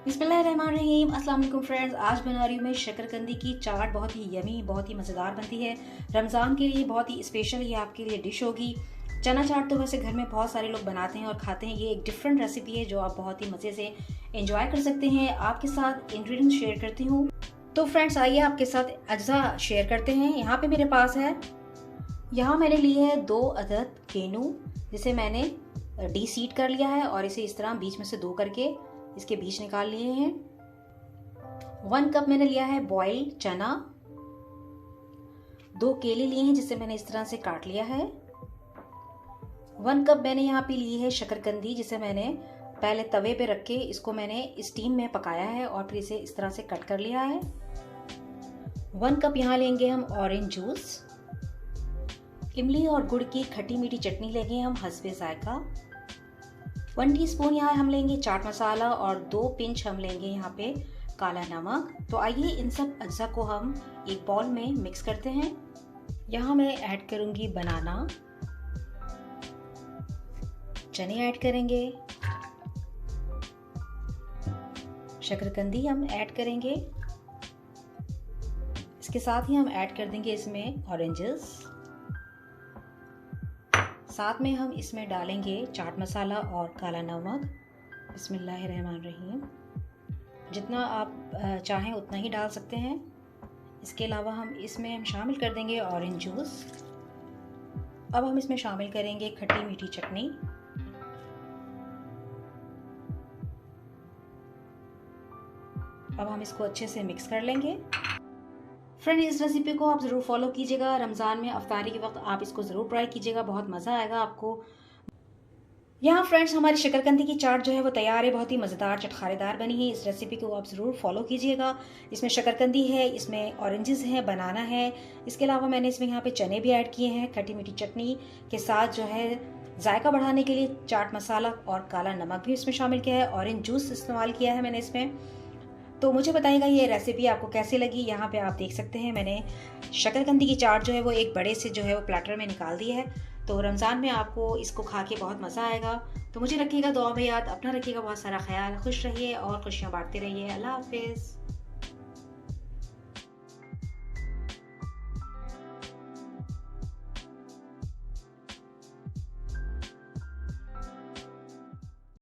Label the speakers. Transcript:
Speaker 1: बिस्मिल्लाहिर्रहमानिर्रहीम। अस्सलाम वालेकुम फ्रेंड्स, आज बना रही हूँ मैं शकरकंदी की चाट। बहुत ही यमी, बहुत ही मज़ेदार बनती है। रमज़ान के लिए बहुत ही स्पेशल ये आपके लिए डिश होगी। चना चाट तो वैसे घर में बहुत सारे लोग बनाते हैं और खाते हैं। ये एक डिफरेंट रेसिपी है जो आप बहुत ही मज़े से एंजॉय कर सकते हैं। आपके साथ इंग्रेडिएंट्स शेयर करती हूँ। तो फ्रेंड्स आइए आपके साथ अज्जा शेयर करते हैं। यहाँ पे मेरे पास है, यहाँ मैंने लिए है 2 अदद गेनू, जिसे मैंने डी सीड कर लिया है और इसे इस तरह बीच में से 2 करके इसके बीज निकाल लिए हैं। 1 कप मैंने लिया है बॉइल्ड चना। 2 केले लिए हैं जिसे मैंने इस तरह से काट लिया है। 1 कप मैंने यहाँ पे ली है शकरकंदी, जिसे मैंने पहले तवे पे रख के इसको मैंने स्टीम में पकाया है और फिर इसे इस तरह से कट कर लिया है। 1 कप यहाँ लेंगे हम ऑरेंज जूस। इमली और गुड़ की खट्टी मीठी चटनी लेंगे हम हस्बे जायका। 1 टीस्पून यहाँ हम लेंगे चाट मसाला और 2 पिंच हम लेंगे यहाँ पे काला नमक। तो आइए इन सब अज्जा को हम एक बाउल में मिक्स करते हैं। यहाँ मैं ऐड करूँगी बनाना, चने ऐड करेंगे, शकरकंदी हम ऐड करेंगे, इसके साथ ही हम ऐड कर देंगे इसमें ऑरेंजेस। साथ में हम इसमें डालेंगे चाट मसाला और काला नमक। बिस्मिल्लाहिर्रहमानिर्रहीम। जितना आप चाहें उतना ही डाल सकते हैं। इसके अलावा हम इसमें शामिल कर देंगे ऑरेंज जूस। अब हम इसमें शामिल करेंगे खट्टी मीठी चटनी। अब हम इसको अच्छे से मिक्स कर लेंगे। फ्रेंड इस रेसिपी को आप ज़रूर फॉलो कीजिएगा। रमज़ान में अफ्तारी के वक्त आप इसको ज़रूर ट्राई कीजिएगा, बहुत मज़ा आएगा आपको। यहाँ फ्रेंड्स हमारी शकरकंदी की चाट जो है वो तैयार है। बहुत ही मज़ेदार चटखारेदार बनी है। इस रेसिपी को आप ज़रूर फॉलो कीजिएगा। इसमें शकरकंदी है, इसमें ऑरेंजेस हैं, बनाना है, इसके अलावा मैंने इसमें यहाँ पे चने भी ऐड किए हैं। खट्टी मीठी चटनी के साथ जो है जायका बढ़ाने के लिए चाट मसाला और काला नमक भी इसमें शामिल किया है। ऑरेंज जूस इस्तेमाल किया है मैंने इसमें। तो मुझे बताइएगा ये रेसिपी आपको कैसी लगी। यहाँ पे आप देख सकते हैं मैंने शकरकंदी की चाट जो है वो एक बड़े से जो है वो प्लेटर में निकाल दी है। तो रमज़ान में आपको इसको खा के बहुत मज़ा आएगा। तो मुझे रखिएगा दुआ में याद, अपना रखिएगा बहुत सारा ख्याल, खुश रहिए और खुशियाँ बांटते रहिए। अल्लाह हाफिज़।